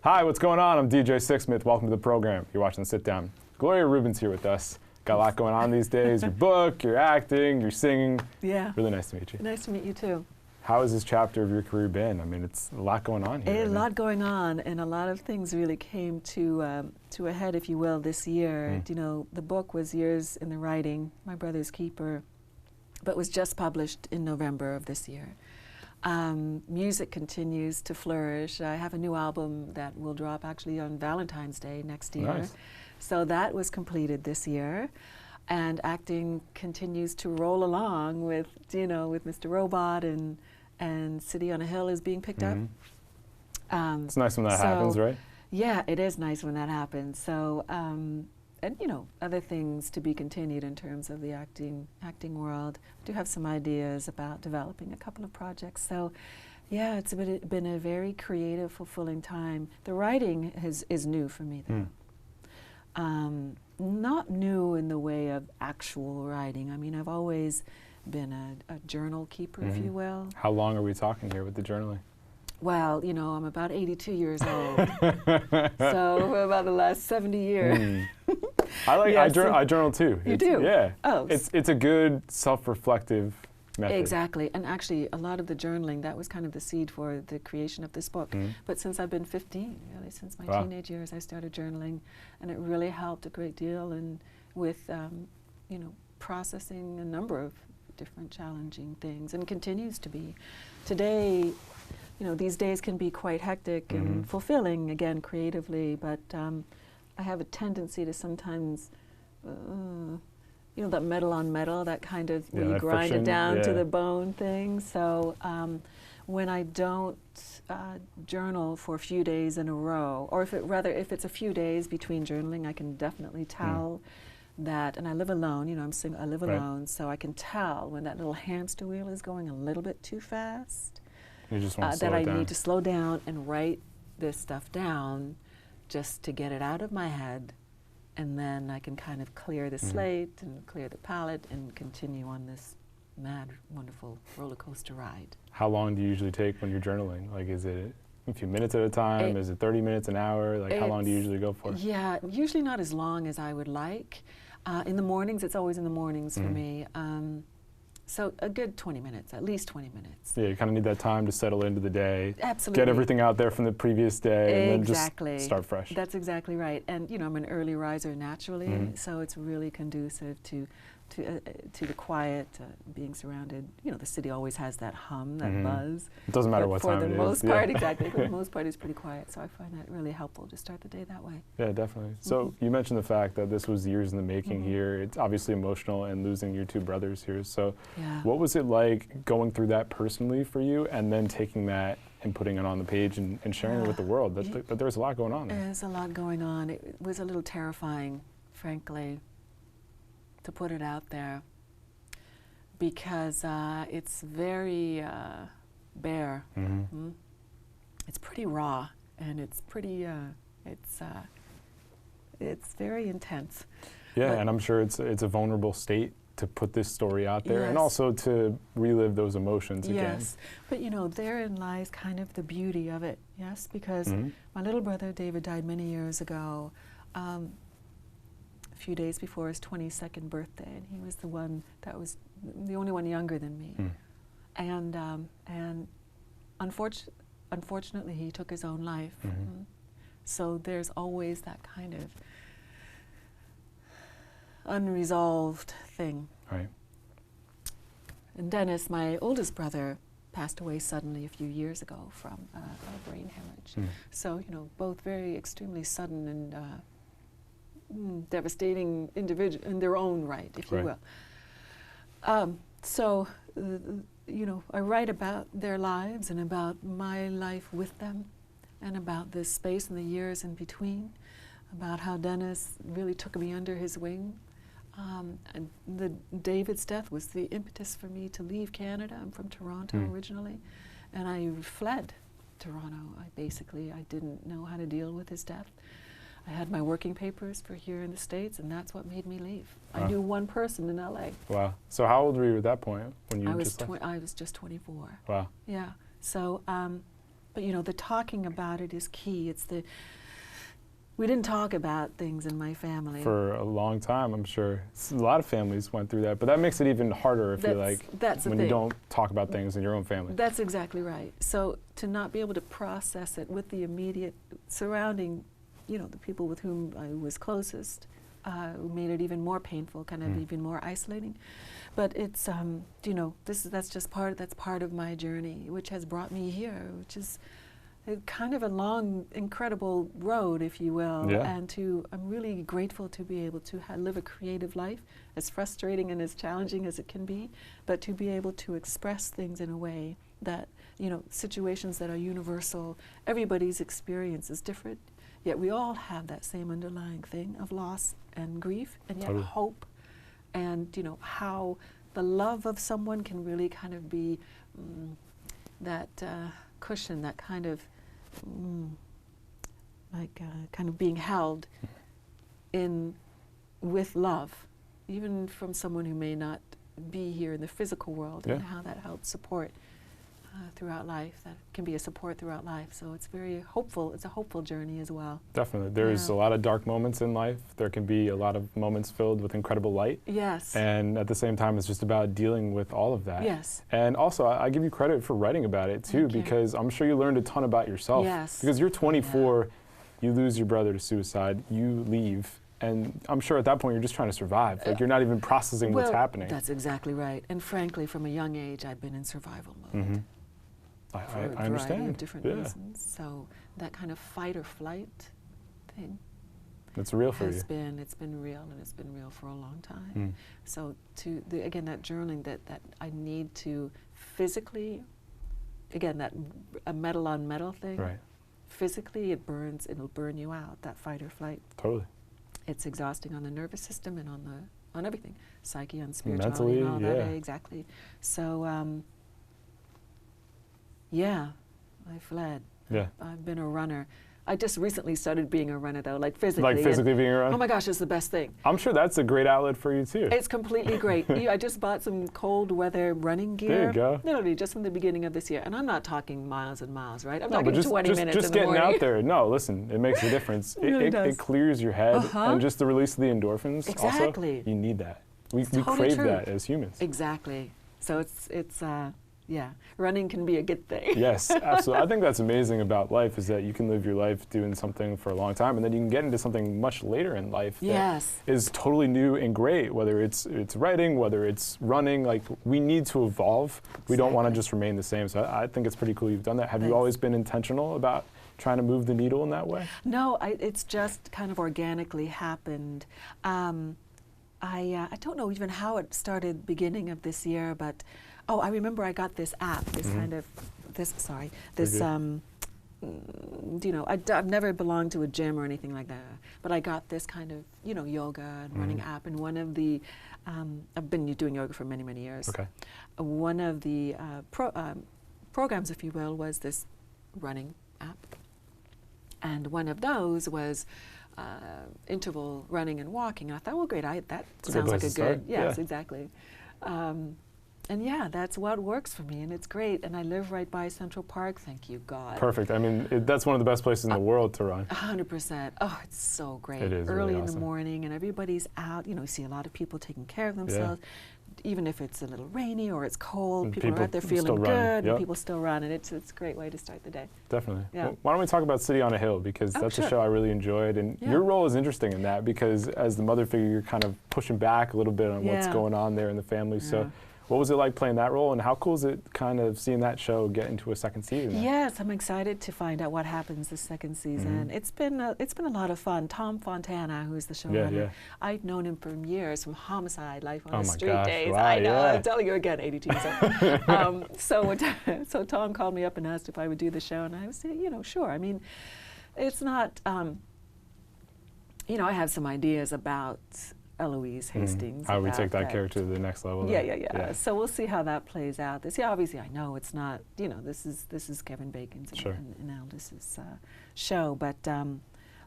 Hi, what's going on? I'm DJ Sixsmith. Welcome to the program. You're watching Sit Down. Gloria Reuben's here with us. Got a lot going on these days. Your book, your acting, your singing. Yeah. Really nice to meet you. Nice to meet you too. How has this chapter of your career been? I mean, it's a lot going on here. A lot going on, and a lot of things really came to a head, if you will, this year. You know, the book was years in the writing, my brother's Keeper, but was just published in November of this year. Music continues to flourish. I have a new album that will drop actually on Valentine's Day next year. Nice. So that was completed this year. And acting continues to roll along with, you know, with Mr. Robot and City on a Hill is being picked up. It's nice when that happens, right? Yeah, it is nice when that happens. So, and you know, other things to be continued in terms of the acting world. I do have some ideas about developing a couple of projects. So, yeah, it's been a very creative, fulfilling time. The writing is new for me, though. Not new in the way of actual writing. I mean, I've always been a journal keeper, if you will. How long are we talking here with the journaling? Well, you know, I'm about 82 years old, so for about the last 70 years. I journal too. You do? Yeah. Oh. It's a good self-reflective method. Exactly, and actually a lot of the journaling, that was kind of the seed for the creation of this book. But since I've been 15, really, since my teenage years, I started journaling, and it really helped a great deal with, you know, processing a number of different challenging things, and continues to be. Today, you know, these days can be quite hectic and fulfilling, again, creatively, but I have a tendency to sometimes, you know, that metal on metal, that kind of, where you grind it down to the bone thing. So when I don't journal for a few days in a row, or if it's a few days between journaling, I can definitely tell that, and I live alone, you know, I live alone, so I can tell when that little hamster wheel is going a little bit too fast. You just want to slow that it I down. need to slow down and write this stuff down just to get it out of my head, and then I can kind of clear the slate and clear the palette and continue on this mad, wonderful roller coaster ride. How long do you usually take when you're journaling? Like, is it a few minutes at a time? Is it 30 minutes, an hour? Like, how long do you usually go for? Yeah, usually not as long as I would like. In the mornings, it's always in the mornings for me. So a good 20 minutes, at least 20 minutes. Yeah, you kind of need that time to settle into the day. Absolutely. Get everything out there from the previous day, and then just start fresh. That's exactly right. And you know, I'm an early riser naturally, so it's really conducive to the quiet, being surrounded. You know, the city always has that hum, that buzz. It doesn't matter what time it is. For the most part, exactly. For the most part, it's pretty quiet. So I find that really helpful to start the day that way. Yeah, definitely. So you mentioned the fact that this was years in the making here. It's obviously emotional, and losing your two brothers here. So what was it like going through that personally for you, and then taking that and putting it on the page and sharing it with the world? That there's a lot going on there. There's a lot going on. It was a little terrifying, frankly, to put it out there, because it's very bare. It's pretty raw, and it's pretty, it's very intense. Yeah, and I'm sure it's a vulnerable state to put this story out there, and also to relive those emotions again. Yes, but you know, therein lies kind of the beauty of it, yes, because my little brother David died many years ago, a few days before his 22nd birthday, and he was the one that was the only one younger than me. And unfortunately, he took his own life. So there's always that kind of unresolved thing. Right. And Dennis, my oldest brother, passed away suddenly a few years ago from a brain hemorrhage. So, you know, both very extremely sudden and devastating individual in their own right, if you will. So, you know, I write about their lives and about my life with them, and about this space and the years in between, about how Dennis really took me under his wing. And David's death was the impetus for me to leave Canada. I'm from Toronto originally, and I fled Toronto. I didn't know how to deal with his death. I had my working papers for here in the States, and that's what made me leave. I knew one person in LA. Wow. So how old were you at that point when you I was just 24. Wow. Yeah. So But you know, the talking about it is key. We didn't talk about things in my family. For a long time, I'm sure. A lot of families went through that, but that makes it even harder, I feel like, when you don't talk about things in your own family. That's exactly right. So to not be able to process it with the immediate surrounding, you know, the people with whom I was closest, made it even more painful, kind of even more isolating. But it's, you know, that's part of my journey, which has brought me here, which is kind of a long, incredible road, if you will, and I'm really grateful to be able to live a creative life, as frustrating and as challenging as it can be, but to be able to express things in a way that, you know, situations that are universal, everybody's experience is different, yet we all have that same underlying thing of loss and grief, and yet hope, and, you know, how the love of someone can really kind of be that cushion, that kind of kind of being held in with love, even from someone who may not be here in the physical world, and how that helps support throughout life. That can be a support throughout life. So it's very hopeful. It's a hopeful journey as well. Definitely. There's a lot of dark moments in life. There can be a lot of moments filled with incredible light. Yes. And at the same time, it's just about dealing with all of that. Yes. And also, I give you credit for writing about it too, because I'm sure you learned a ton about yourself. Yes. Because you're 24, you lose your brother to suicide, you leave. And I'm sure at that point you're just trying to survive. Like you're not even processing what's happening. That's exactly right. And frankly, from a young age, I've been in survival mode. For a variety of different reasons. So that kind of fight or flight thing. It's real for you. It's been real, and it's been real for a long time. So again, that journaling that I need to physically, again, that a metal on metal thing. Right. Physically, it'll burn you out, that fight or flight. Totally. It's exhausting on the nervous system and on everything, psyche, on spirituality, mentally, and all that. Exactly. So, yeah, I fled. Yeah. I've been a runner. I just recently started being a runner, though, like physically. Like physically being a runner? Oh my gosh, it's the best thing. I'm sure that's a great outlet for you, too. It's completely great. I just bought some cold weather running gear. There you go. Literally, just from the beginning of this year. And I'm not talking miles and miles, right? I'm talking 20 minutes in the morning. Just getting out there. No, listen, it makes a difference. It clears your head, and just the release of the endorphins. Exactly. Also, you need that. We crave that as humans. Exactly. So yeah, running can be a good thing. Yes, absolutely. I think that's amazing about life, is that you can live your life doing something for a long time, and then you can get into something much later in life that is totally new and great, whether it's writing, whether it's running. Like, we need to evolve. We don't want to just remain the same. So I think it's pretty cool you've done that. Have you always been intentional about trying to move the needle in that way? No, it's just kind of organically happened. I don't know even how it started beginning of this year, but I remember I got this app, I've never belonged to a gym or anything like that, but I got this kind of, yoga and running app, and one of the, I've been doing yoga for many, many years. Okay. One of the programs, if you will, was this running app. And one of those was interval running and walking. And I thought, well, great, that sounds like a good, yes, exactly. And yeah, that's what works for me, and it's great. And I live right by Central Park, thank you, God. Perfect. I mean, that's one of the best places in the world to run. 100%. Oh, it's so great. It is early really in awesome. the morning, and everybody's out. You see a lot of people taking care of themselves. Even if it's a little rainy or it's cold, people are out there feeling good, and people still run, and it's a great way to start the day. Definitely. Yeah. Well, why don't we talk about City on a Hill, because that's a show I really enjoyed, and your role is interesting in that, because as the mother figure, you're kind of pushing back a little bit on what's going on there in the family. So what was it like playing that role, and how cool is it kind of seeing that show get into a second season? Yes, I'm excited to find out what happens this second season. It's been a lot of fun. Tom Fontana, who's the showrunner, I've known him for years from Homicide, Life on the Street days. Wow, I know, I'm telling you again, 82 years old. So Tom called me up and asked if I would do the show, and I said, sure. I mean, it's not, I have some ideas about Eloise Hastings. How we take that character to the next level. Yeah. So we'll see how that plays out. Obviously, I know it's not, this is Kevin Bacon's and Aldis's show, but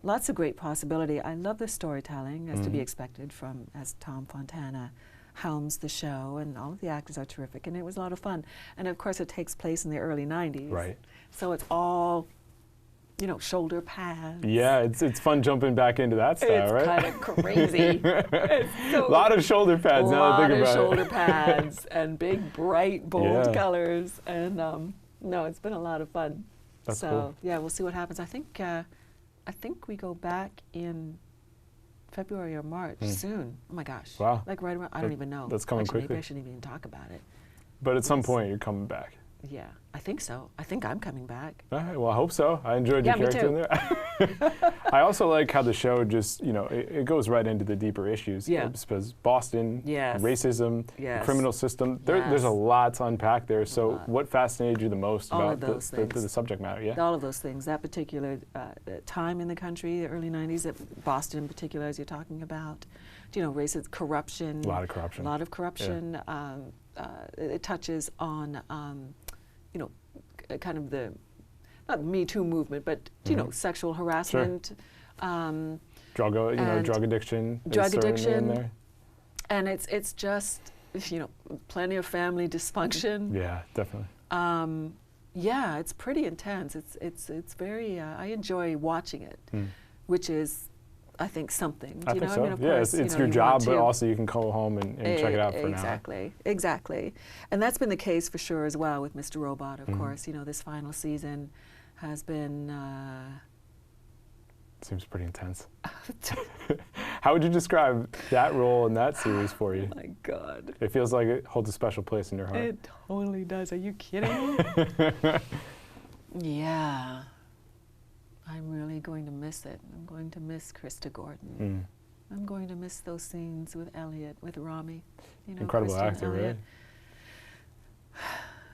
lots of great possibility. I love the storytelling, as to be expected as Tom Fontana. helms the show, and all of the actors are terrific, and it was a lot of fun. And of course, it takes place in the early 90s. Right. So it's all, you know, shoulder pads. Yeah, it's fun jumping back into that style, right? It's kind of crazy. A lot of shoulder pads now that I think about it. A lot of shoulder pads and big, bright, bold colors. And no, it's been a lot of fun. That's so cool. yeah, we'll see what happens. I think we go back in February or March soon. Oh my gosh. Wow. Like right around, I don't even know. That's coming Actually, quickly. Maybe I shouldn't even talk about it. But at some point, you're coming back. Yeah, I think so. I think I'm coming back. All right, well, I hope so. I enjoyed your character in there. I also like how the show just, you know, it goes right into the deeper issues. Yeah. Because Boston, racism, the criminal system, there's a lot to unpack there. So what fascinated you the most about the subject matter? Yeah. All of those things. That particular time in the country, the early 90s, Boston in particular, as you're talking about, you know, racism, corruption. A lot of corruption. A lot of corruption. Yeah. It touches on, you know, kind of the, not the Me Too movement, but, you know, sexual harassment. Sure. Drug addiction. Drug addiction. In there. And it's just, you know, plenty of family dysfunction. Yeah, definitely. Yeah, it's pretty intense. It's very, I enjoy watching it, which is, I think, something. I think so. I mean, of course, it's your job, but also you can go home and check it out for now. Exactly. And that's been the case for sure as well with Mr. Robot, of course. You know, this final season has been... Seems pretty intense. How would you describe that role in that series for you? Oh my God. It feels like it holds a special place in your heart. It totally does. Are you kidding? Yeah. I'm really going to miss it. I'm going to miss Krista Gordon. I'm going to miss those scenes with Elliot, with Rami. You know, incredible Kristen, actor, Elliot.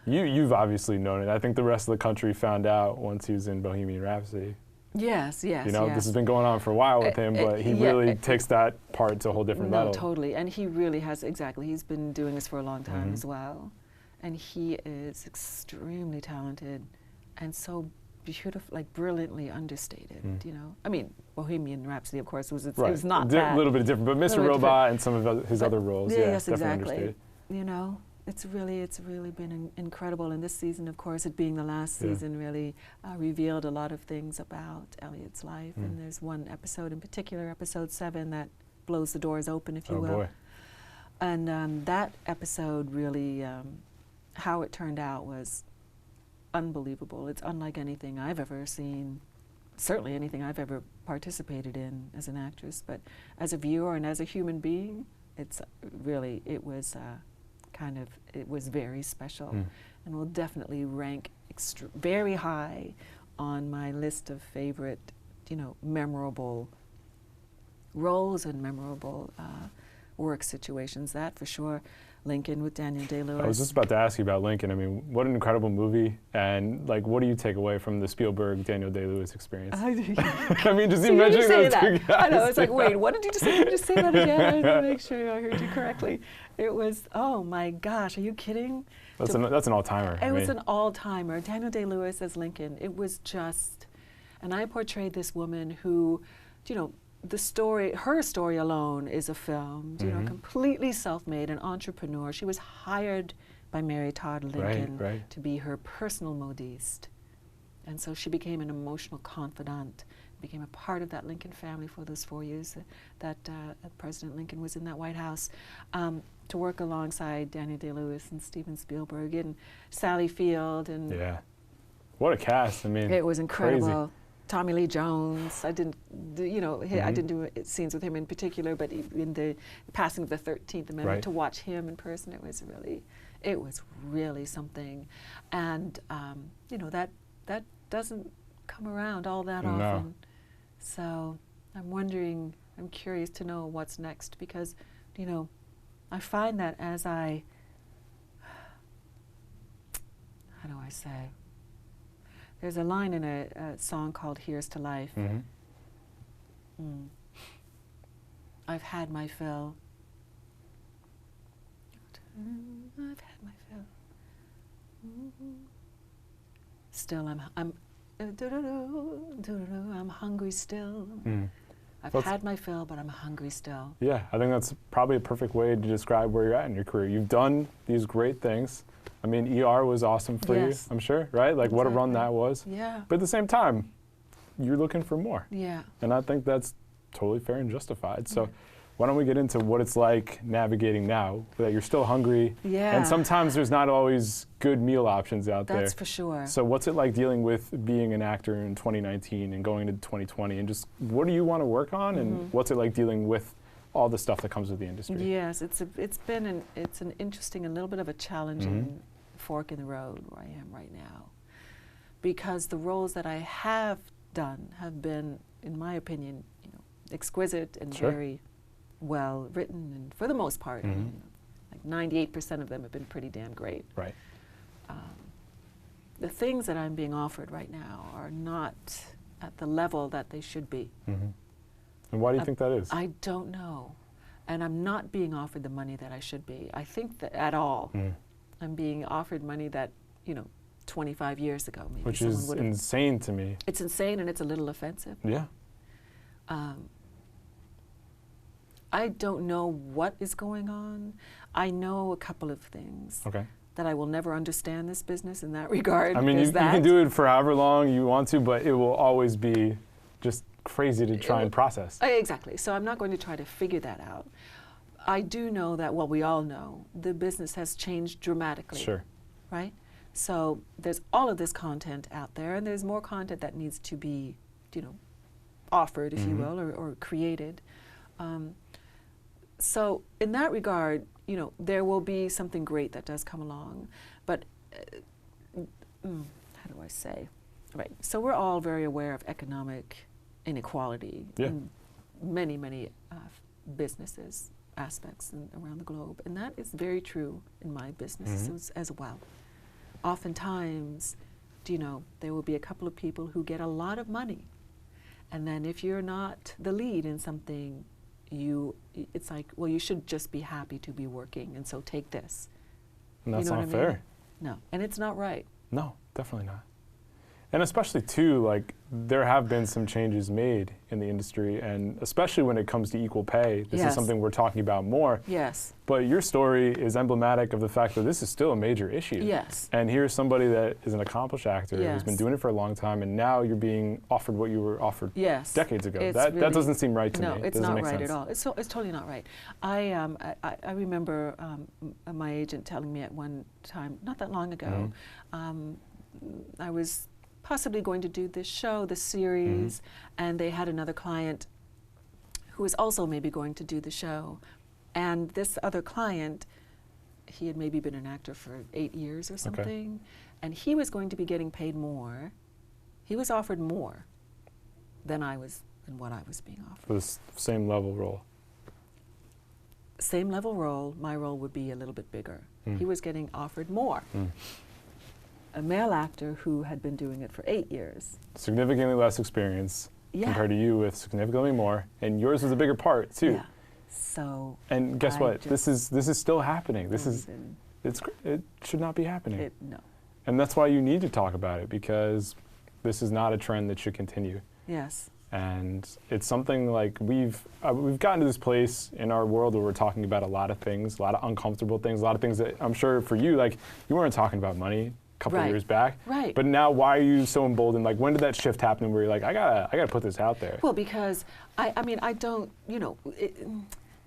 right? You've obviously known it. I think the rest of the country found out once he was in Bohemian Rhapsody. Yes. You know, this has been going on for a while with him, but he really takes that part to a whole different level. No, totally. And he really has, exactly. He's been doing this for a long time as well. And he is extremely talented and so beautiful, like brilliantly understated, you know. I mean, Bohemian Rhapsody, of course, it was not that. A little bit different, but Mr. Robot and some of his other roles, yes, definitely exactly. understated. You know, it's really been incredible. And this season, of course, it being the last season, really revealed a lot of things about Elliot's life. And there's one episode in particular, episode 7, that blows the doors open, if you will. Boy. And that episode really, how it turned out was unbelievable. It's unlike anything I've ever seen, certainly anything I've ever participated in as an actress, but as a viewer and as a human being, it's really, it was it was very special and will definitely rank very high on my list of favorite, you know, memorable roles and memorable work situations, that for sure. Lincoln with Daniel Day-Lewis. I was just about to ask you about Lincoln. I mean, what an incredible movie. And like, what do you take away from the Spielberg, Daniel Day-Lewis experience? I mean, just mentioning those two guys. I know, it's like, wait, what did you just say? Can you just say that again? I want to make sure I heard you correctly. It was, oh my gosh, are you kidding? That's an all-timer. It was an all-timer. Daniel Day-Lewis as Lincoln. It was just, and I portrayed this woman who, you know, her story alone is a film, you know, completely self-made, an entrepreneur. She was hired by Mary Todd Lincoln to be her personal modiste. And so she became an emotional confidant, became a part of that Lincoln family for those 4 years that President Lincoln was in that White House, to work alongside Daniel Day-Lewis and Steven Spielberg and Sally Field. And yeah. What a cast. I mean, it was incredible. Crazy. Tommy Lee Jones. I didn't, you know, I didn't do scenes with him in particular, but in the passing of the 13th Amendment, to watch him in person, it was really something. And you know, that doesn't come around all that often. So I'm curious to know what's next, because, you know, I find that as how do I say? There's a line in a song called Here's to Life. I've had my fill. I've had my fill. Still I'm hungry still. I've had my fill, but I'm hungry still. Yeah, I think that's probably a perfect way to describe where you're at in your career. You've done these great things. I mean, ER was awesome for you, I'm sure, right? Like what a run that was. Yeah. But at the same time, you're looking for more. Yeah. And I think that's totally fair and justified. So why don't we get into what it's like navigating now, that you're still hungry, and sometimes there's not always good meal options out there. That's for sure. So what's it like dealing with being an actor in 2019 and going into 2020, and just what do you want to work on, and what's it like dealing with all the stuff that comes with the industry? Yes, it's an interesting, a little bit of a challenging fork in the road where I am right now, because the roles that I have done have been, in my opinion, exquisite and very well written, and for the most part, like 98% of them have been pretty damn great. Right. The things that I'm being offered right now are not at the level that they should be. And why do you think that is? I don't know. And I'm not being offered the money that I should be. I think that at all. I'm being offered money that, 25 years ago maybe. Which is insane to me. It's insane, and it's a little offensive. Yeah. I don't know what is going on. I know a couple of things. Okay. That I will never understand this business in that regard. I mean, you can do it for however long you want to, but it will always be just crazy to try and process. Exactly. So I'm not going to try to figure that out. I do know that, well, we all know, the business has changed dramatically. Sure. Right? So there's all of this content out there, and there's more content that needs to be, offered, if you will, or created. So in that regard, there will be something great that does come along. But how do I say? Right. So we're all very aware of economic inequality in many, many businesses, aspects around the globe. And that is very true in my business as well. Oftentimes, there will be a couple of people who get a lot of money. And then if you're not the lead in something, it's like, well, you should just be happy to be working, and so take this. And that's not fair. No, and it's not right. No, definitely not. And especially too, like, there have been some changes made in the industry, and especially when it comes to equal pay. This is something we're talking about more. Yes. But your story is emblematic of the fact that this is still a major issue. Yes. And here's somebody that is an accomplished actor who's been doing it for a long time, and now you're being offered what you were offered decades ago. That doesn't seem right to me. No, it's not right at all. It's totally not right. I remember my agent telling me at one time, not that long ago, I was possibly going to do this show, this series, and they had another client who was also maybe going to do the show. And this other client, he had maybe been an actor for 8 years or something, and he was going to be getting paid more. He was offered more than what I was being offered. For the same level role? Same level role, my role would be a little bit bigger. He was getting offered more. A male actor who had been doing it for 8 years. Significantly less experience compared to you with significantly more, and yours was a bigger part too. Yeah. So. And guess what? This is still happening. It should not be happening. No. And that's why you need to talk about it, because this is not a trend that should continue. Yes. And it's something like we've gotten to this place in our world where we're talking about a lot of things, a lot of uncomfortable things, a lot of things that I'm sure for you, like, you weren't talking about money couple of years back. Right. But now, why are you so emboldened? Like, when did that shift happen where you're like, I gotta put this out there? Well, because I don't,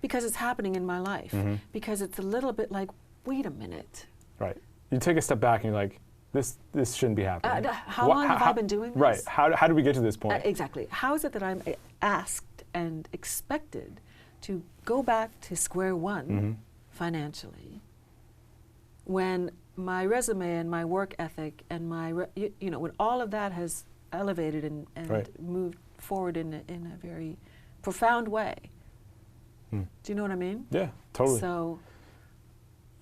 because it's happening in my life. Because it's a little bit like, wait a minute. Right. You take a step back and you're like, this shouldn't be happening. How long have I been doing this? Right. How did we get to this point? Exactly. How is it that I'm asked and expected to go back to square one financially when my resume and my work ethic and my, when all of that has elevated and moved forward in a very profound way. Do you know what I mean? Yeah, totally. So.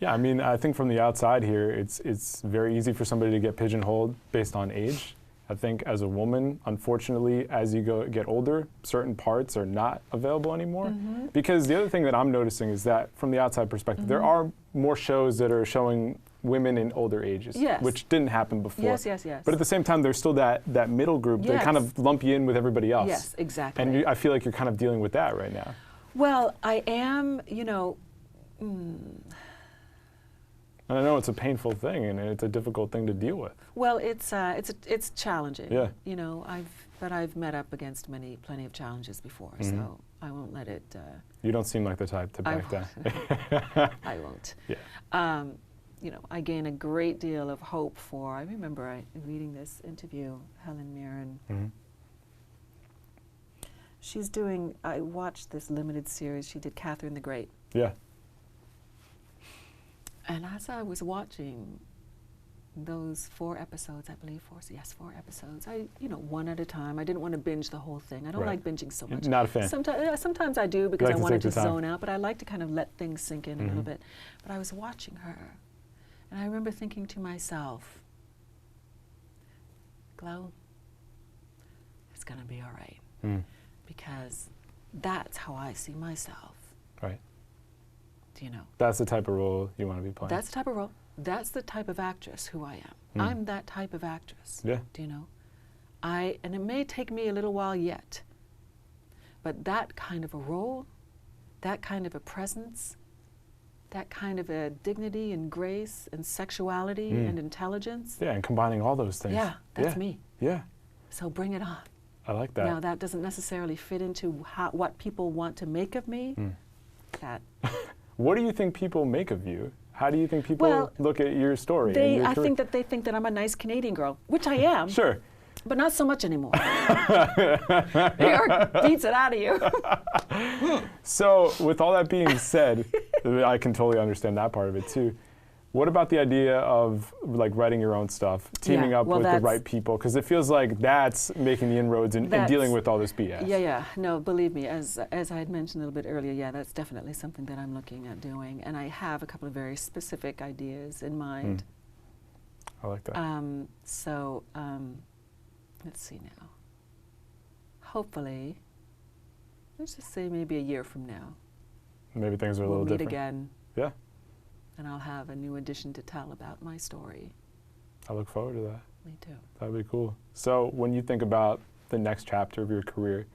Yeah, I mean, I think from the outside here, it's very easy for somebody to get pigeonholed based on age. I think as a woman, unfortunately, as you get older, certain parts are not available anymore. Because the other thing that I'm noticing is that from the outside perspective, there are more shows that are showing women in older ages, yes. which didn't happen before. Yes, yes, yes. But at the same time, there's still that middle group yes. that kind of lump you in with everybody else. Yes, exactly. And I feel like you're kind of dealing with that right now. Well, I am, you know. And I know it's a painful thing, and it's a difficult thing to deal with. Well, it's challenging. Yeah. You know, I've met up against plenty of challenges before, so I won't let it. You don't seem like the type to back down. I won't. Yeah. You know, I gain a great deal of hope for. I remember reading this interview, Helen Mirren. She's doing. I watched this limited series. She did Catherine the Great. Yeah. And as I was watching those 4 episodes, I believe 4 episodes, you know, one at a time. I didn't want to binge the whole thing. I don't like binging so much. Not a fan. Sometimes I do because I wanted to zone out, but I like to kind of let things sink in a little bit. But I was watching her, and I remember thinking to myself, Glo, it's going to be all right. Because that's how I see myself. Right. Do you know? That's the type of role you want to be playing. That's the type of role. That's the type of actress who I am. I'm that type of actress. Yeah. Do you know? And it may take me a little while yet, but that kind of a role, that kind of a presence, that kind of a dignity and grace and sexuality and intelligence. Yeah, and combining all those things. Yeah, that's me. Yeah. So bring it on. I like that. Now, that doesn't necessarily fit into what people want to make of me. That. What do you think people make of you? How do you think people look at your story? I think that they think that I'm a nice Canadian girl, which I am. Sure. But not so much anymore. New York beats it out of you. So, with all that being said, I can totally understand that part of it too. What about the idea of like writing your own stuff, teaming up with the right people? Because it feels like that's making the inroads and dealing with all this BS. Yeah. No, believe me, as I had mentioned a little bit earlier, yeah, that's definitely something that I'm looking at doing. And I have a couple of very specific ideas in mind. I like that. Let's see now. Hopefully, let's just say maybe a year from now. Maybe things are a little different. We'll meet again. Yeah. And I'll have a new addition to tell about my story. I look forward to that. Me too. That'd be cool. So when you think about the next chapter of your career,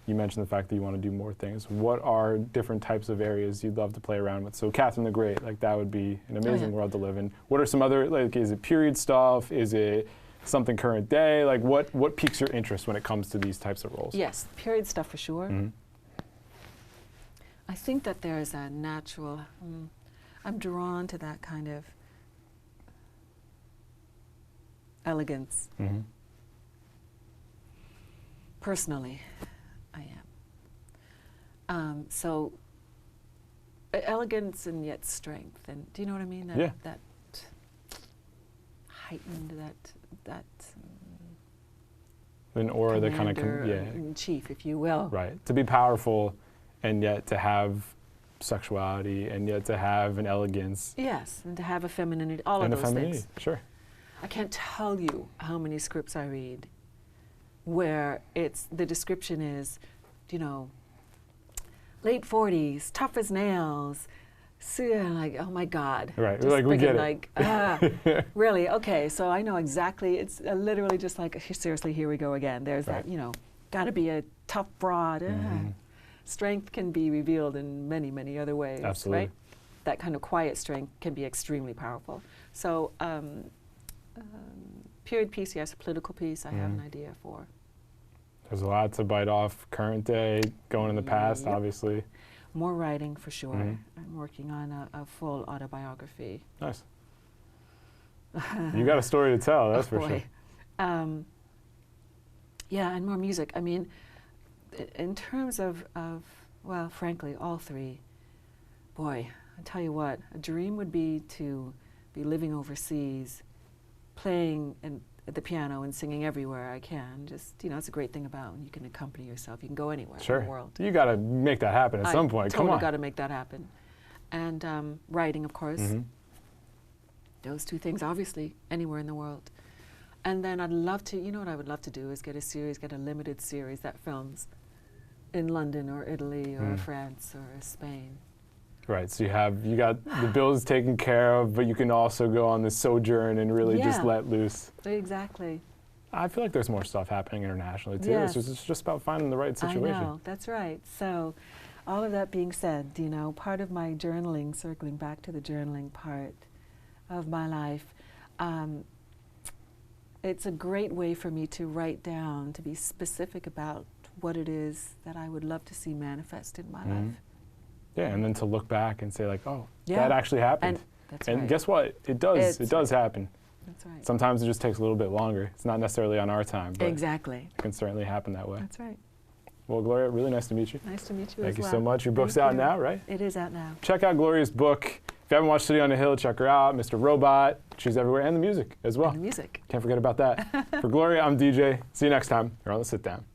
you mentioned the fact that you want to do more things. What are different types of areas you'd love to play around with? So Catherine the Great, like that would be an amazing world to live in. What are some other, like, is it period stuff? Is it something current day? Like what piques your interest when it comes to these types of roles? Yes, period stuff for sure. I think that there is a natural, I'm drawn to that kind of elegance. Personally, I am. So elegance and yet strength, and do you know what I mean? That heightened, that an aura that kind of in chief, if you will. Right. To be powerful, and yet to have sexuality, and yet to have an elegance. Yes, and to have a femininity, all of those things. Sure. I can't tell you how many scripts I read where the description is, you know, late 40s, tough as nails. So, like, oh my God. Right, like we get it. Really? Okay, so I know exactly. It's literally just like, seriously, here we go again. There's that, you know, got to be a tough broad. Strength can be revealed in many, many other ways. Absolutely. Right? That kind of quiet strength can be extremely powerful. So, period piece, yes, a political piece, I have an idea for. There's a lot to bite off. Current day, going in the past, obviously. More writing for sure. I'm working on a full autobiography. Nice. You got a story to tell, that's for sure. Yeah, and more music. I mean, in terms of, well, frankly, all three, boy, I tell you what, a dream would be to be living overseas, playing the piano and singing everywhere I can. Just, you know, it's a great thing about when you can accompany yourself. You can go anywhere in the world. You got to make that happen at some point. Come on. Got to make that happen. And writing, of course. Those two things, obviously, anywhere in the world. And then I'd love to, you know what I would love to do is get a limited series that films in London or Italy or France or Spain. Right, so you got the bills taken care of, but you can also go on this sojourn and really just let loose. Exactly. I feel like there's more stuff happening internationally too. Yes. It's just about finding the right situation. I know, that's right. So all of that being said, you know, part of my journaling, circling back to the journaling part of my life, it's a great way for me to write down, to be specific about what it is that I would love to see manifest in my life. Yeah, and then to look back and say like, oh, that actually happened. And guess what? It does happen. That's right. Sometimes it just takes a little bit longer. It's not necessarily on our time, but exactly. It can certainly happen that way. That's right. Well, Gloria, really nice to meet you. Nice to meet you as well. Thank you so much. Your book's out now, right? It is out now. Check out Gloria's book. If you haven't watched City on the Hill, check her out. Mr. Robot, she's everywhere, and the music as well. And the music. Can't forget about that. For Gloria, I'm DJ. See you next time. You're on The Sit Down.